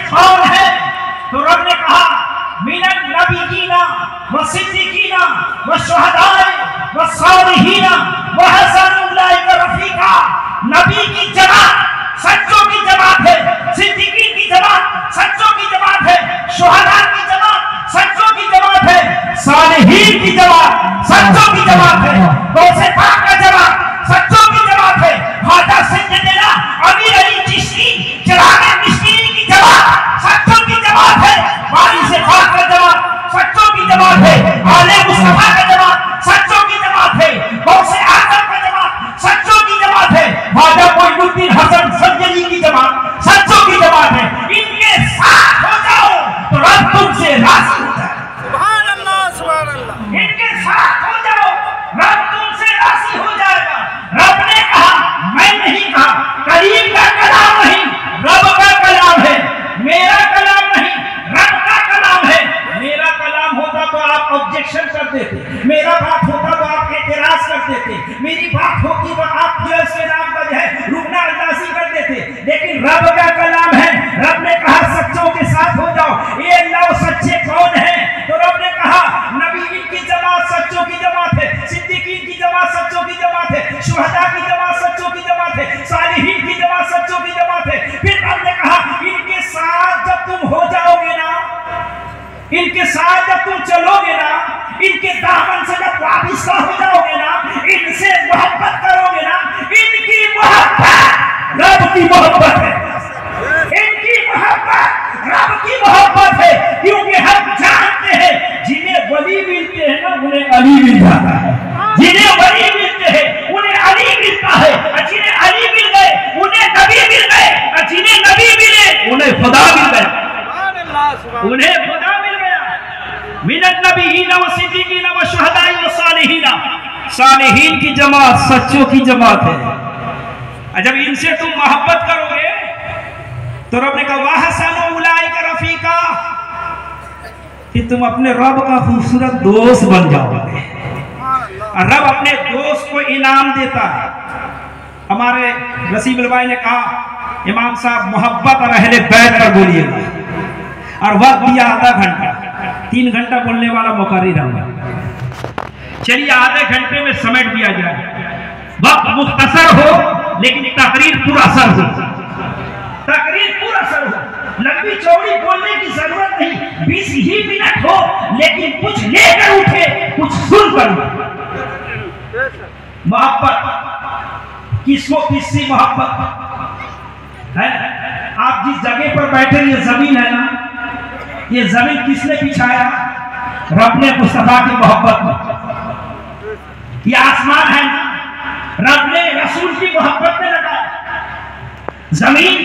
कौन है? तो रब ने कहा मिनन नबीयीना व सिद्दीकीना व शुहदाए व सालिहीना व हसन उलाइका रफीका। नबी की जमात सच्चों की जमात है, सिद्दीकीन की जमात सच्चों की जमात है, शुहदा की जमात सच्चों की जमात है, सालिहीन की जमात सच्चों की जमात है, गौसे पाक का जमात सच्चों की जमात है। ख्वाजा सैयदना अमीर अली चिश्ती चिरागे मिस्कीन की जमात सच्चों की जमात है, वारिस पाक का जमात सच्चों की जमात है, आले मुस्तफा का जमात सच्चों की जमात है, गौसे आजम का जमात सच्चों की जमात है, ख्वाजा मोइनुद्दीन हसन संजरी की जमात सच्चों की जमात है। इनके साथ हो जाओ तो रब तुमसे राजी हो जाए। सुभान अल्लाह, सुभान अल्लाह। इनके साथ हो जाओ रब तुमसे राजी हो जाएगा। रब ने कहा, मैं नहीं कहा, करीम का कलाम नहीं रब का कलाम है, मेरा कलाम नहीं रब का कलाम है। मेरा कलाम होता तो आप ऑब्जेक्शन कर देते, मेरा बात होता तो आप एतराज कर देते, मेरी बात होती तो आप नाम का जो है रुकना अंदाजी कर देते, लेकिन रब का कलाम है। रब ने कहा सच्चों के साथ हो जाओ। ये अल्लाह सच्चे कौन है? तो रब ने कहा नबी की जमात सच्चों की जमात है, सिद्दीकीन की जमात सच्चों की जमात है, शुहदा की जमात सच्चों की जमात है, सालिहीन की जमात सच्चों की जमात है। फिर रब ने कहा इनके साथ जब तुम हो जाओगे ना, इनके साथ जब तुम चलोगे ना, इनके दामन से जब वाबिस्ता हो जाओगे ना, इनसे मोहब्बत करोगे ना, इनकी मोहब्बत रब की मोहब्बत है, इनकी मोहब्बत रब की मोहब्बत है। क्योंकि हम जानते हैं जिन्हें वली मिलते हैं ना उन्हें अली मिल जाता है, जिन्हें वली मिलते हैं उन्हें अली मिलता है, और जिन्हें अली मिल गए उन्हें नबी मिल गए, और जिन्हें नबी मिले उन्हें खुदा मिल गए, उन्हें खुदा मिल गया। मिनन नबीयीना व सिद्दीकीना व शुहदाए व सालिहीना। सालिहीन की जमात सच्चों की जमात है। जब इनसे तुम मोहब्बत करोगे तो रब ने कहा वहसन उलाइका रफीका, कि तुम अपने रब का खूबसूरत दोस्त बन जाओगे। और रब अपने दोस्त को इनाम देता है। हमारे नसीब भाई ने कहा इमाम साहब मोहब्बत और अहले बैत पर बोलिएगा, और वक्त दिया आधा घंटा, 3 घंटा बोलने वाला मुकर्रिर है। चलिए आधे घंटे में समेट दिया जाए। वक्त मुख्तसर हो लेकिन तकरीर पूरा असर हो, तकरीर पूरा असर हो। लंबी चौड़ी बोलने की जरूरत नहीं, 20 ही मिनट हो लेकिन कुछ लेकर उठे, कुछ सुनकर उठे। मोहब्बत किसको किससे मोहब्बत है? आप जिस जगह पर बैठे ये जमीन है ना, ये जमीन किसने बिछाया? रब ने मुस्तफा की मोहब्बत में। ये आसमान है ना, रब ने रसूल की मोहब्बत में लगाया। जमीन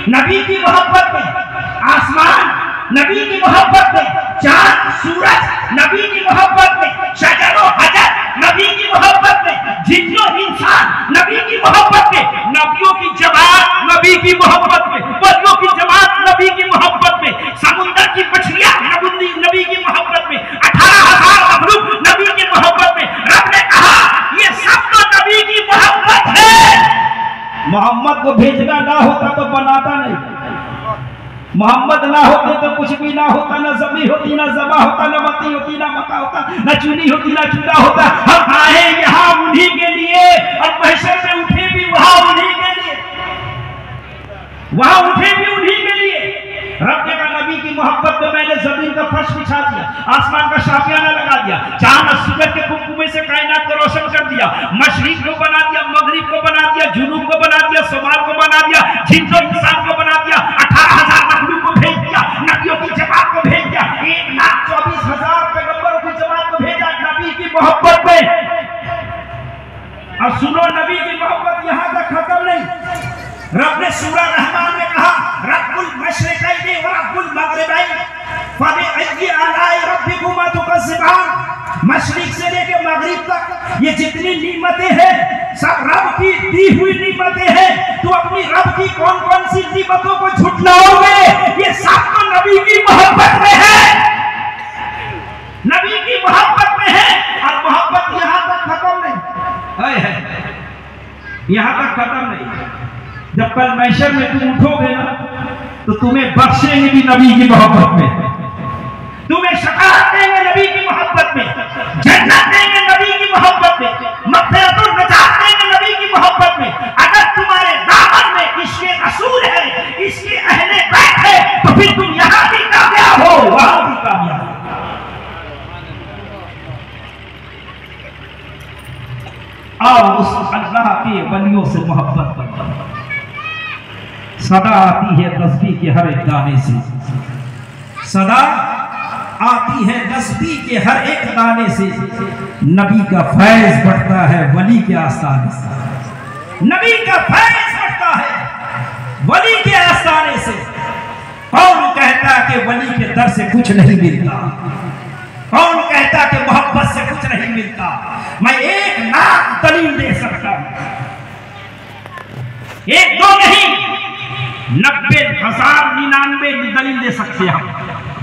नबी की मोहब्बत में, आसमान नबी की मोहब्बत में, चांद सूरज नबी की मोहब्बत में, शजर हजर नबी की मोहब्बत में, जिन्नो इंसान नबी की मोहब्बत में, नबियों की जमात नबी की मोहब्बत में, वलियों की जमात नबी की मोहब्बत में, समुद्र की मछलियां नबी की मोहब्बत में, 18,000 मखलूक नबी की मोहब्बत में। रब ने कहा ये सब तो नबी की मोहब्बत है। मोहम्मद को भेजना ना होता तो बनाता नहीं, मोहम्मद ना होते तो कुछ भी ना होता, ना जमी होती, ना जबा होता, ना मती होती, ना मका होता, ना चुनी होती, ना चूड़ा होता। हम आए यहाँ उन्हीं के लिए, और महशर में उठे भी वहां उन्हीं के लिए, वहां उठे भी उन्हीं के लिए। रब ने कहा नबी की मोहब्बत में मैंने जमीन का फर्श बिछा दिया, आसमान का शाफियाना लगा दिया, चांद और सूरज के कुमकुमे से कायनात को रोशन कर दिया, मशरिक को बना दिया, मगरिब को बना दिया, जुनूब को बना दिया, शुमाल को बना दिया, जिन्नो इंसान को बना दिया, 18,000 मखलूक को भेज दिया, नबियों की जमात को भेज दिया, 1,24,000 पैगंबरों की जमात को भेजा नबी की मोहब्बत में। और सुनो नबी की मोहब्बत यहाँ तक खत्म नहीं। रब ने सूरा रहमान में कहा रब्बुल मशरिकैन व रब्बुल मगरिबैन फबिअय्यि आलाइ रब्बिकुमा तुकज़्ज़िबान। मशरिक से लेकर मगरिब तक ये जितनी नीमतें हैं सब रब की दी हुई नीमतें हैं। तो अपनी रब की कौन कौन सी नीमतों को झुठलाओगे? ये सब तो नबी की मोहब्बत में है, नबी की मोहब्बत में है। और मोहब्बत यहाँ तक खत्म नहीं है, यहाँ तक खत्म नहीं। जब कल महशर में तुम उठोगे ना तो तुम्हें बख्शेंगे भी नबी की मोहब्बत में, तुम्हें शफाअत देंगे नबी की मोहब्बत में, जन्नत देंगे नबी की मोहब्बत में, मग़फ़िरतुन नजात देंगे नबी की मोहब्बत में। अगर तुम्हारे दामन में इसके रसूल है, इसके अहले बैत है, तो फिर तुम यहाँ भी कामयाब हो, वहां भी कामयाब हो। आओ उस अल्लाह के वलियों से मोहब्बत करो। सदा आती है तस्बीह के हर एक दाने से, सदा आती है तस्बीह के हर एक दाने से। नबी का फैज बढ़ता है वली के आस्थाने से, नबी का फैज बढ़ता है वली के आस्थाने से। कौन कहता कि वली के दर से कुछ नहीं मिलता? कौन कहता कि मोहब्बत से कुछ नहीं मिलता? मैं 1 लाख दलील दे सकता हूं, 1 2 नहीं, 90,099 दलील दे सकते हैं हम।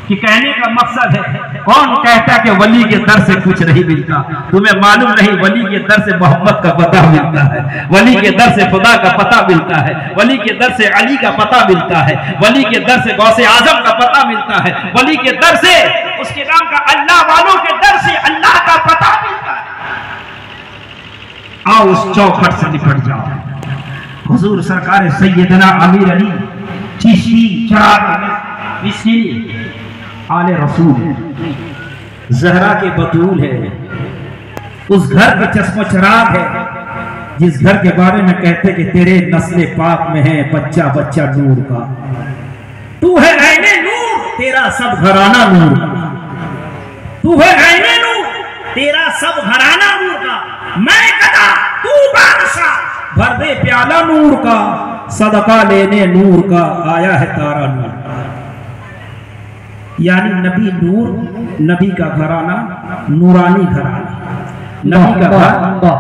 कि कहने का मकसद है, कौन कहता कि वली के दर से कुछ नहीं मिलता? तुम्हें मालूम नहीं, वली के दर से मोहम्मद का पता मिलता है, वली के दर से खुदा का पता मिलता है, वली के दर से अली का पता मिलता है, वली के दर से गौसे आजम का पता मिलता है, वली के दर से उसके नाम का अल्लाह वालों के दर से अल्लाह का पता मिलता है। आओ उस चौखट से निपट जाओ। हुजूर सरकार सैयदना अमीर अली चिश्ती चिराग मिस्किनी आले रसूल है, जहरा के बतूल है, उस घर के चश्मो चिराग है जिस घर के बारे में कहते कि तेरे नस्ले पाक में है बच्चा बच्चा नूर का। तू है ऐने नूर, तेरा सब घराना नूर का। तू है ऐने नूर, तेरा सब घराना नूर का। मैं गदा, तू बादशाह, भर दे प्याला नूर का। सदका लेने नूर का, आया है तारा नूर का। यानी नबी नूर, नबी का घराना नूरानी घराना, नबी का घर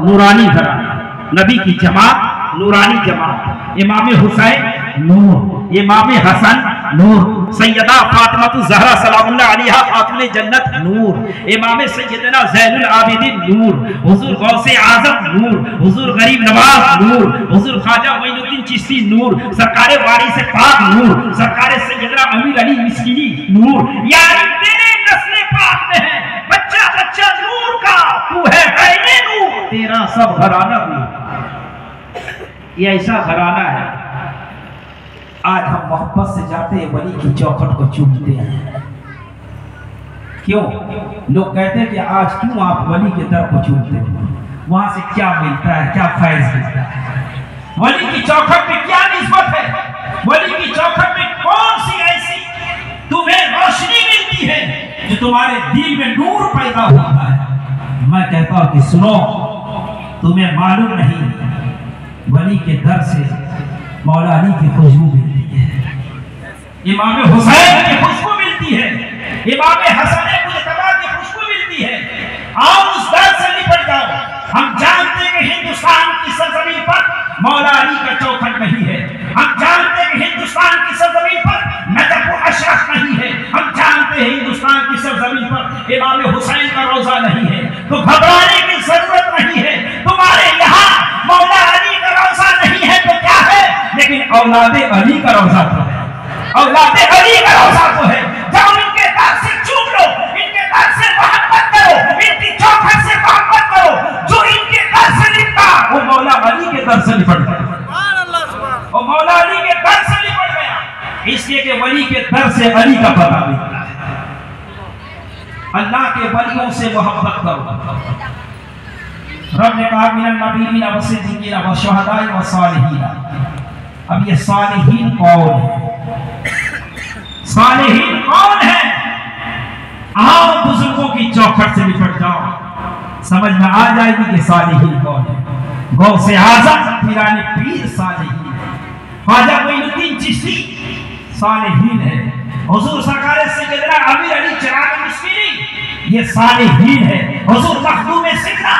नूरानी घराना, नबी की जमात नूरानी जमात। इमाम हुसैन नूर, इमाम हसन नूर, सैयदा फातिमा ज़हरा सलामुल्लाह अलैहा खातून जन्नत नूर, इमाम सैयदना ज़ैनुल आबिदीन नूर, हुजूर गौसे आज़म नूर, हुजूर गरीब नवाज नूर, हुजूर ख्वाजा मोइनुद्दीन चिश्ती नूर, सरकारे वारिस पाक नूर, सरकारे सैयदना अमीर अली मिस्किनी नूर। यानी तेरे नस्ल पाक में है बच्चा बच्चा नूर का। तू है ऐने नूर, तेरा सब घराना नूर। ये ऐसा घराना है, आज हम मोहब्बत से जाते हैं वली की चौखट को चूमते हैं। क्यों? लोग कहते हैं कि आज क्यों आप वली के दर को चूमते हैं? वहां से क्या मिलता है, क्या फैज मिलता है? वली की चौखट में क्या निस्बत है? वली की चौखट में कौन सी ऐसी तुम्हें रोशनी मिलती है जो तुम्हारे दिल में नूर पैदा होता है? मैं कहता हूं कि सुनो, तुम्हें मालूम नहीं, वली के दर से मौला अली की खुशबू मिलती है, इमाम हुसैन की खुशबू मिलती है, इमाम हसन मुज्तबा की खुशबू मिलती है। आओ उस दर से निपट जाओ। हम जानते हैं कि हिंदुस्तान की सरजमीन पर मौला अली का चौखट नहीं है। हम जानते हैं कि हिंदुस्तान की सरजमीन पर नजफ अशरफ नहीं है। हम जानते हैं हिंदुस्तान की सरजमीन पर इमाम हुसैन का रोजा नहीं है। तो घबराने की जरूरत नहीं है। तुम्हारे यहाँ मौला अली का रोजा नहीं है तो क्या है, लेकिन औलादे अली का रोजा तो है, औलादे अली का रोजा तो है। जाओ इनके दर से चूम लो, इनके दर से मोहब्बत करो, इनकी चौखट से मोहब्बत करो। जो इनके दर से निपटा वो मौला अली के दर से निपट गया, वो मौला अली के दर से निपट गया। इसलिए कि वली के दर से अली का पता मिलता है। अल्लाह के वलियों से मोहब्बत करो। रब ने कहा मिनन नबीयीन व सिद्दीकीन व शुहदाई व सालिहीन। अब ये सालिहीन कौन है? सालिहीन कौन है? आओ बुजुर्गों की चौखट से निपट जाओ, समझ में आ जाएगी कि सालिहीन कौन है। गौसे आज़म पीराने पीर सालिहीन है, ख्वाजा मोइनुद्दीन चिश्ती सालिहीन है, हुजूर सरकार सैयदना अमीर अली चिराग मिस्किनी ये सालिहीन है, हुजूर मखदूम सिकरा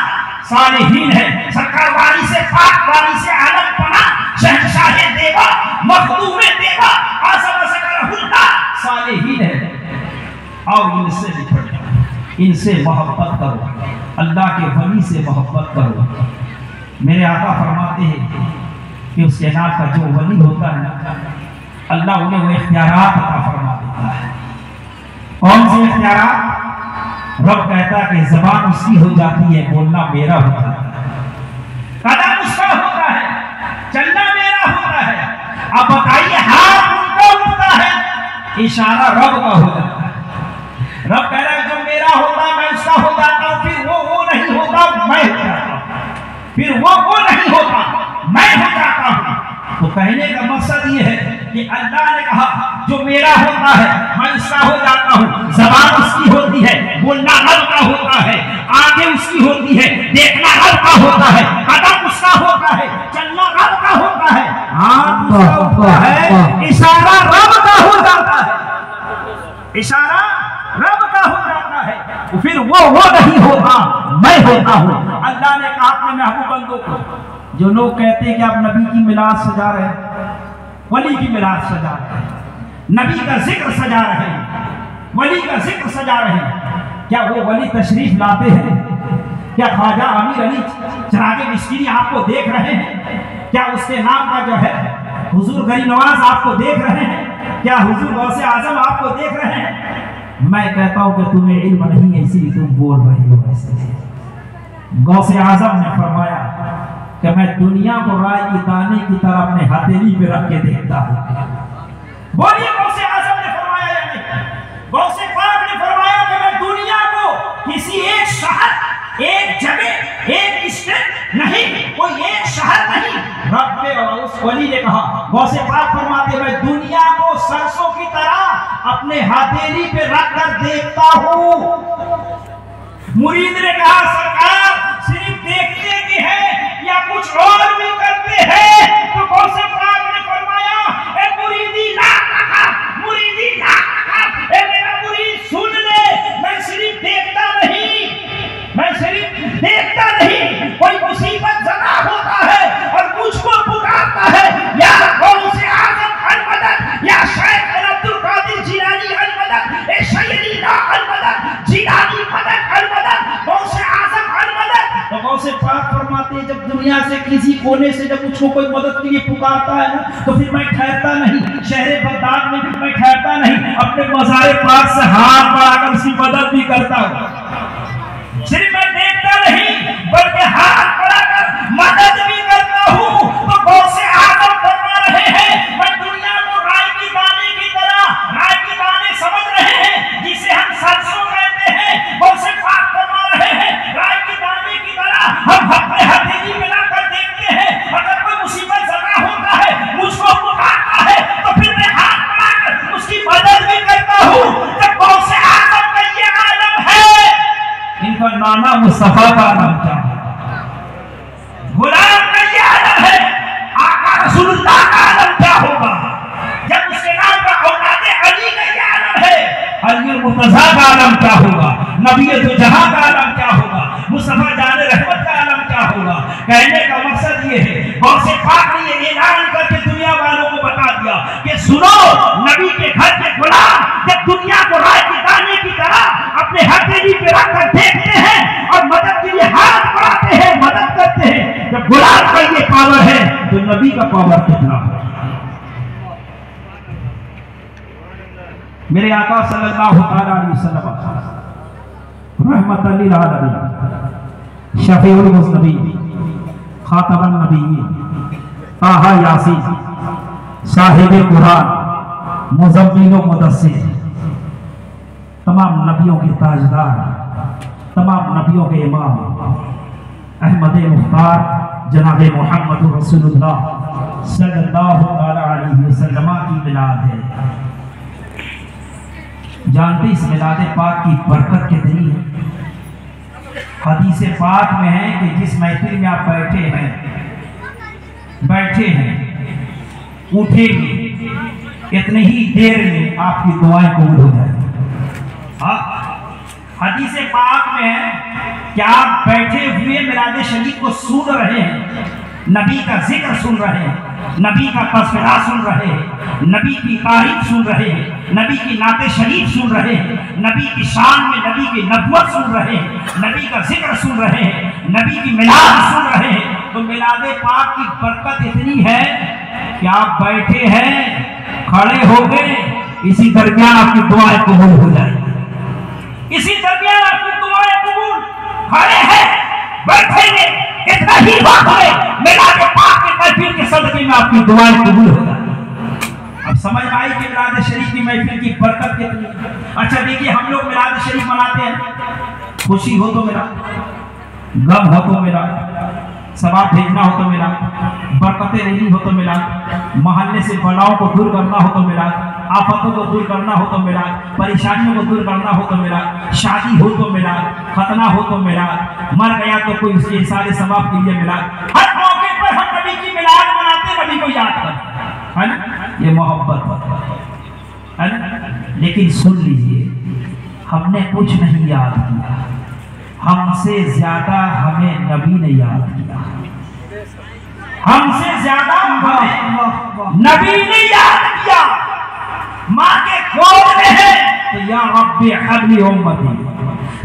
सालिहीन है, सरकार वारिस पाक वारिस आलम पना शहंशाह देवा मखदूम देवा आज़म सकरहुल्लाह सालिहीन है। आओ इनसे निपट जाओ, इनसे मोहब्बत करो, अल्लाह के वली से मोहब्बत करो। मेरे आका फरमाते हैं कि उसके नाम का जो वली होता है अल्लाह उन्हें वो इख्तियारात अता फरमा देता है। कौन से इख्तियारात? रब कहता है कि ज़बान उसकी हो जाती है, बोलना मेरा होता है, कदम उसका होता है, चलना मेरा होता है। अब बताइए, हाथ उनका उठता है, इशारा रब का हो जाता है। रब कह रहा है जो मेरा होता है मैं उसका हो जाता हूं, फिर वो नहीं होता मैं हो जाता हूं, फिर वो नहीं होता मैं हो जाता हूं। तो कहने का मकसद ये है कि अल्लाह ने कहा जो मेरा होता है मैं उसका हो जाता हूँ। ज़बान उसकी होती है, बोलना रब का होता है, आंखें उसकी होती है, देखना रब का होता है, कदम उसका होता है, चलना रब का होता है, हाथ उसका होता है, इशारा रब का हो जाता है, इशारा रब का हो जाता है। फिर वो नहीं होता मैं होता हूँ। अल्लाह ने कहा अपने महबूब बंदों को, जो लोग कहते हैं कि आप नबी की मिलाद सजा रहे हैं, वली की मिलाद सजा रहे हैं, नबी का जिक्र सजा रहे हैं, वली का जिक्र सजा रहे हैं, क्या वो वली तशरीफ लाते हैं? क्या ख्वाजा आमिर अली चिरागे मिस्किनी आपको देख रहे हैं? क्या उसके नाम का जो है हुजूर गरीब नवाज आपको देख रहे हैं? क्या हुजूर गौसे आजम आपको देख रहे हैं? मैं कहता हूं कि तुम्हें इल्म नहीं है, इसीलिए तुम बोल रहे हो ऐसे। गौसे आजम ने फरमाया कि मैं दुनिया को राय की दाने की तरह अपने हथेली पे रख के देखता हूं। बोलिए, गौसे आजम ने फरमाया या नहीं? गौसे पाक ने फरमाया कि मैं दुनिया को किसी एक शहर, एक जगह, एक स्टेट नहीं, कोई एक शहर नहीं, रब ने और उस वली ने कहा, गौसे पाक फरमाते मैं दुनिया को सरसों की तरह अपने हथेली पे रख कर देखता हूं। मुरीद ने कहा सरकार सिर्फ देखते भी हैं या कुछ और भी करते हैं? तो गौसे पाक ने फरमाया ए मुरीदी ना कहा, मुरीदी ना कहा, ए मेरा मुरीद सुन ले, मैं सिर्फ देखता नहीं, मैं सिर्फ देखता नहीं, कोई मुसीबत ज़दा होता है और मुझको पुकारता है, या गौसे आज़म अल मदद, या शेख अब्दुल कादिर जिलानी अल मदद, ए शैयदीना अल मदद, जिलानी मदद अल मदद, गौसे आज़म अल मदद। तो गौसे पाक फरमाते हैं जब दुनिया से किसी कोने से जब मुझको कोई मदद के लिए पुकारता है ना, तो फिर मैं ठहरता नहीं, शहरे बगदाद में मैं ठहरता नहीं, अपने मज़ारे पाक से हाथ बढ़ाकर उसकी मदद भी करता हूँ। सिर्फ मैं देखता नहीं बल्कि हाथ बढ़ाकर मदद भी करता हूँ। तो गौसे आज़म फरमा रहे हैं मैं दुनिया को राय की दाने की तरह, राय की दाने समझ रहे हैं जिसे हम सरसों कहते हैं, गौसे पाक फरमा रहे हैं राय की दाने की तरह हम अपने हथेली में लाकर देखते हैं। अगर कोई मुसीबत ज़दा होता है, मुझको पुकारता है, तो फिर मैं हाथ बढ़ाकर उसकी मदद भी करता हूँ। जब गौसे आज़म का ये आलम है, इनका नाना मुस्तफा का नाम क्या है? गुलाम का ये आलम है, आका रसूलुल्लाह का आलम क्या होगा? जब उसके नाम का औलादे अली का ये आलम है, अली मुर्तज़ा का आलम क्या होगा? नबी दो जहां का आलम क्या होगा? मुस्तफा जाने रहमत का आलम क्या होगा? कहने का मकसद ये है, गौसे पाक ने ये ऐलान करके दुनिया वालों को बता दिया कि सुनो, नबी के घर के गुलाम जब दुनिया को राय की दाने की तरह अपने हथेली पे रखकर देखते हैं और मदद के लिए हाथ बढ़ाते हैं, मदद करते हैं, जब गुलाम का ये पावर है तो नबी का पावर कितना है? मेरे आका सल्लल्लाहु अलैहि वसल्लम रहमतल लिल आलमीन, शफीउल मुज़नबीन, खातमुन नबिय्यीन, ताहा यासीन, साहिब कुरान, मुज़म्मिल व मुदस्सिर, तमाम नबियों के ताजदार, तमाम नबियों के इमाम अहमद मुख्तार जनाब मोहम्मद रसूलुल्लाह सल्लल्लाहु अलैहि वसल्लम की मिलाद है। जानते इस मिलाद पाक की बरकत कितनी है? हदीस पाक में है कि जिस महफिल में आप बैठे हैं उठेंगे, इतनी ही देर में आपकी दुआएं कबूल हो जाएंगी। हदीस पाक में है कि आप बैठे हुए मिलाद शरीफ को सुन रहे हैं, नबी का जिक्र सुन रहे हैं, नबी का तज़किरा सुन रहे हैं, नबी की तारीफ सुन रहे हैं, नबी की नाते शरीफ सुन रहे हैं, नबी की शान में नबी की नबुवत सुन रहे हैं, नबी का जिक्र सुन रहे हैं, नबी की मिलाद सुन रहे हैं। तो मिलाद पाक की बरकत इतनी है कि आप बैठे हैं, खड़े हो गए, इसी दरमियान आपकी दुआएं कबूल हो जाएंगी। इसी दरमियान आपकी दुआएं कबूल। खड़े हैं, बैठेंगे, इतना ही बात है, मिला के पाक के महफिल के सदके में आपकी दुआएं कबूल हो जाएंगी। अब समझ में आई कि मिलाद शरीफ की महफिल की बरकत कितनी। अच्छा देखिए, हम लोग मिलाद शरीफ मनाते हैं, खुशी हो तो मिला, गम हो तो मिला, सवाब भेजना हो तो मिला, बरकतें लेनी हो तो मिला, मोहल्ले से बलाओं को दूर करना हो तो मिला, आफतों को दूर करना हो तो मिला, परेशानियों को दूर करना हो तो मिला, शादी हो तो मिला, खतना हो तो मिला, मर गया तो कोई उसके सारे सवाब के लिए मिला। हर मौके पर हम नबी की मिलाद मनाते, नबी को याद करते, है ना, ये मोहब्बत है ना। लेकिन सुन लीजिए, हमने कुछ नहीं याद किया, हमसे ज्यादा हमें नबी ने याद किया। हमसे ज्यादा हमें नबी ने याद किया। माँ के गोद में है तो या रब्बे हब्ली उम्मती,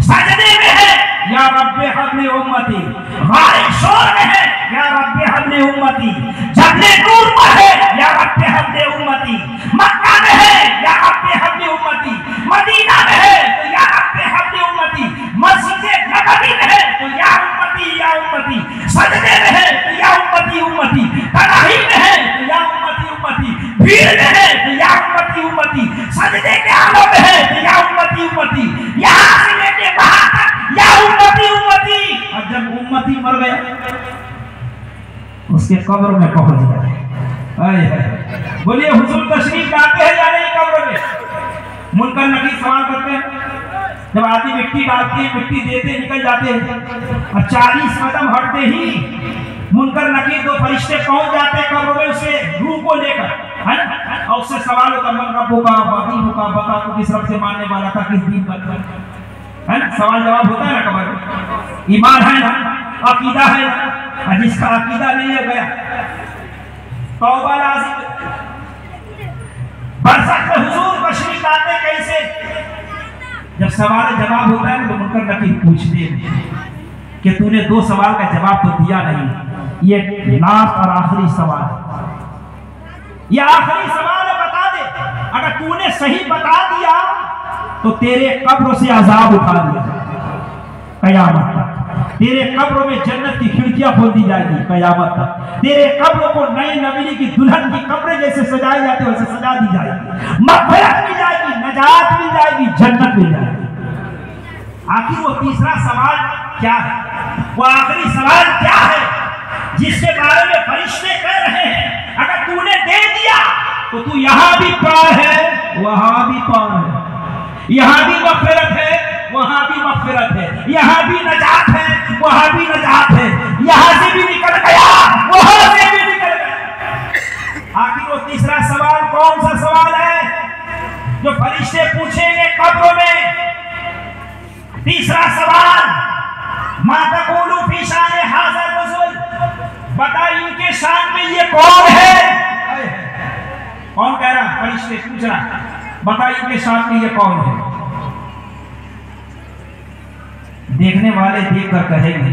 सजदे में है या रब्बे हब्ली उम्मती, गायब शोर में है या रब्बे हब्ली उम्मती, जबले नूर पर है या रब्बे हब्ली उम्मती, मक्का में है या रब्बे हब्ली उम्मती, मदीना में है तो या रब्बे हब्ली उम्मती, मस्जिद नबवी में है तो या उम्मती या उम्मती, सजदे में है तो या उम्मती उम्मती, तराही में है तो या उम्मती उम्मती, भीड़ में है तो या उम्मती उम्मती, सजदे के आलों में है तो या उम्मती उम्मती, यहाँ से लेके वहां तक या उम्मती उम्मती। और जब उम्मती मर गया उसके कब्र में पहुंच गए। बोलिए हुजूर तशरीफ लाते हैं या नहीं कब्र में? मुनकर नकीर सवाल करते हैं। जब आदमी मिट्टी डालते हैं, मिट्टी देते निकल जाते हैं, और 40 कदम हटते ही मुनकर नकीर दो फरिश्ते पहुंच जाते हैं कब्र में उसे रूह को लेकर, है ना, और उससे सवाल होता मन रब्बो का बादीन का, बता तो किस रब से मानने वाला था, किस दिन का, है ना, सवाल जवाब होता है ना कब्र में। ईमान है ना, अकीदा है ना, और जिसका अकीदा नहीं है गया तौबा लाजिम। बरसत में हुजूर तशरीफ लाते कैसे? जब सवाल जवाब होता है तो मुनकर नकीर पूछते हैं कि तूने 2 सवाल का जवाब तो दिया नहीं, ये लास्ट और आखिरी सवाल है, ये आखिरी सवाल है, बता दे। अगर तूने सही बता दिया तो तेरे कब्र से अजाब उठा दिया कयामत तक, तेरे कब्र में जन्नत की खिड़कियां खोल दी जाएगी कयामत तक, तेरे कब्र को नई नबी की दुल्हन की कब्रें जैसे सजाए जाते हैं वैसे सजा दी जाएगी, मग़फ़िरत मिल जाएगी, नजात मिल जाएगी, जन्नत मिल जाएगी। आखिर वो तीसरा सवाल क्या है? वो आखिरी सवाल क्या है जिसके बारे में फरिश्ते कह रहे हैं अगर तूने दे दिया तो तू यहां भी पार है, वहां भी पार है, यहां भी मग़फ़िरत है, वहां भी मग़फ़िरत है, यहां भी नजात है, वहां भी नजात है, यहां से भी निकल गया, वहां से भी निकल गया। आखिर वो तीसरा सवाल कौन सा सवाल है जो फरिश्ते पूछेंगे कब्र में? तीसरा सवाल, मा तक़ूलू फी शान हाज़ा रसूल, बता इनके शान में ये कौन है? कौन कह रहा? फरिश्ते पूछ रहा, बता इनके शान में ये कौन है? देखने वाले देखकर कहेंगे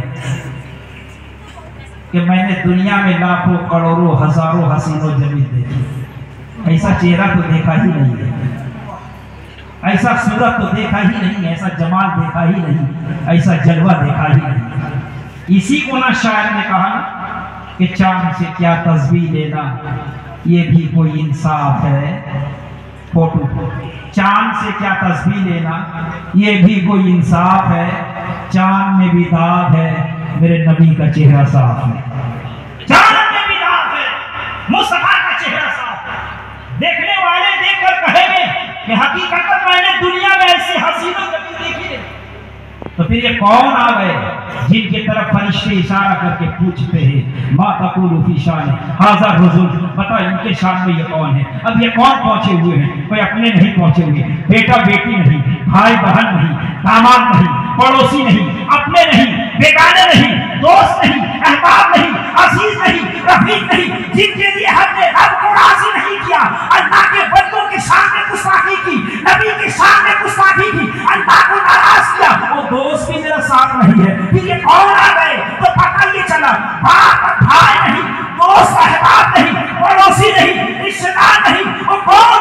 कि मैंने दुनिया में लाखों करोड़ों हजारों हसीनों जमीन देखी, ऐसा चेहरा तो देखा ही नहीं है, ऐसा सूरत तो देखा ही नहीं, ऐसा जमाल देखा ही नहीं, ऐसा जलवा देखा ही नहीं। इसी को ना शायर ने कहा कि चांद से क्या तस्वीर लेना, ये भी कोई इंसाफ है। फोटो चांद से क्या तस्वीर लेना, ये भी कोई इंसाफ है, चांद में भी दाग है, मेरे नबी का चेहरा साफ है, चांद में भी दाग है, मुस्तफा का चेहरा साफ है। देखने वाले देखकर कहेंगे कि हकीकत में मैंने दुनिया में ऐसी हसीनों कभी देखी नहीं। तो फिर ये कौन आ गए जिनके तरफ फरिश्ते इशारा करके पूछते हैं मा तक़ूलू फी शान हाज़ा रसूल, बता इनके शान में ये कौन है? अब ये कौन पहुंचे हुए हैं? कोई अपने नहीं पहुंचे हुए, बेटा बेटी नहीं, भाई बहन नहीं, दामाद नहीं, पड़ोसी नहीं, अपने नहीं, बेगाने नहीं, दोस्त नहीं, अहबाब नहीं, अजीज नहीं, रफीक नहीं, जिनके लिए हमने रब को राज़ी नहीं किया, अल्लाह के बंदों के सामने गुस्ताखी की, नबी के सामने गुस्ताखी की, अल्लाह को नाराज किया, वो दोस्त भी मेरा साथ नहीं है। फिर ये कौन आ गए? तो पता ये चला बाप भाई नहीं, दोस्त अहबाब नहीं, पड़ोसी नहीं, रिश्तेदार नहीं, वो कौन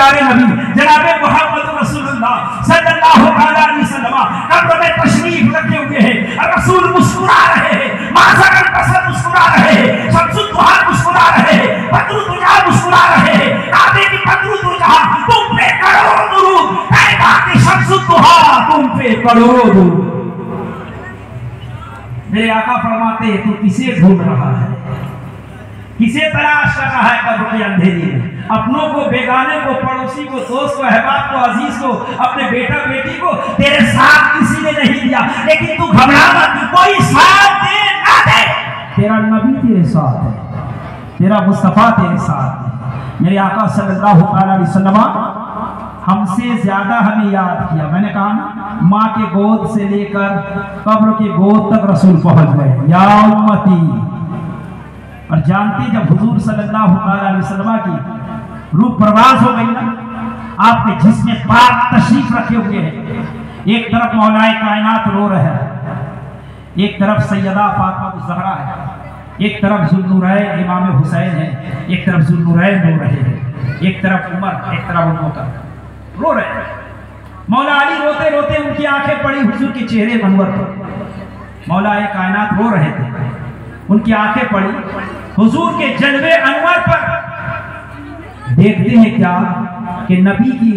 प्यारे नबी जनाबे मुहम्मद रसूलुल्लाह सल्लल्लाहु अलैहि वसल्लम कब्र में तशरीफ रखे हुए हैं और रसूल मुस्कुरा रहे हैं, माज़ाकल बसर मुस्कुरा रहे हैं, शम्सुल दुहा मुस्कुरा रहे हैं, बद्रुल दुजा मुस्कुरा रहे हैं। काबे की बद्रुल दुजा तुम पे करोड़ों दुरूद, तैबा की शम्सुल दुहा तुम पे करोड़ों दुरूद। मेरे आका फरमाते हैं, तू किसे ढूंढ रहा है, किसे तलाश कर रहा है कब्र के अंधेरे में? अपनों को, बेगाने को, पड़ोसी को, दोस्त को, अहबाब को, अजीज को, अपने बेटा बेटी को तेरे साथ किसी ने नहीं दिया, लेकिन तू घबरा मत, कोई साथ दे ना दे, तेरा नबी तेरे साथ है, तेरा मुस्तफा तेरे साथ है। मेरे आका सल्लल्लाहु अलैहि वसल्लम हमसे ज्यादा हमें याद किया। मैंने कहा ना, माँ के गोद से लेकर कब्र के गोद तक रसूल पहुंच गए, या उम्मती। और जानते जब हुजूर सल्लल्लाहु अलैहि वसल्लम की रूह परवाज हो गई ना, आपके जिस्म पाक तशरीफ रखे हुए हैं, एक तरफ मौलाए कायनात रो रहे हैं, एक तरफ सैयदा फातिमा ज़हरा है, एक तरफ ज़ुन्नूरैन इमाम हुसैन है, एक तरफ ज़ुन्नूरैन रो रहे हैं, एक तरफ उमर, एक तरफ अबू बकर रो रहे हैं। मौला अली रोते रोते उनकी आंखें पड़ी हुजूर के चेहरे मनवर पर। मौलाए कायनात रो रहे थे, उनकी आंखें पड़ी हुजूर के जलवे अनवर पर। देखते हैं क्या कि नबी की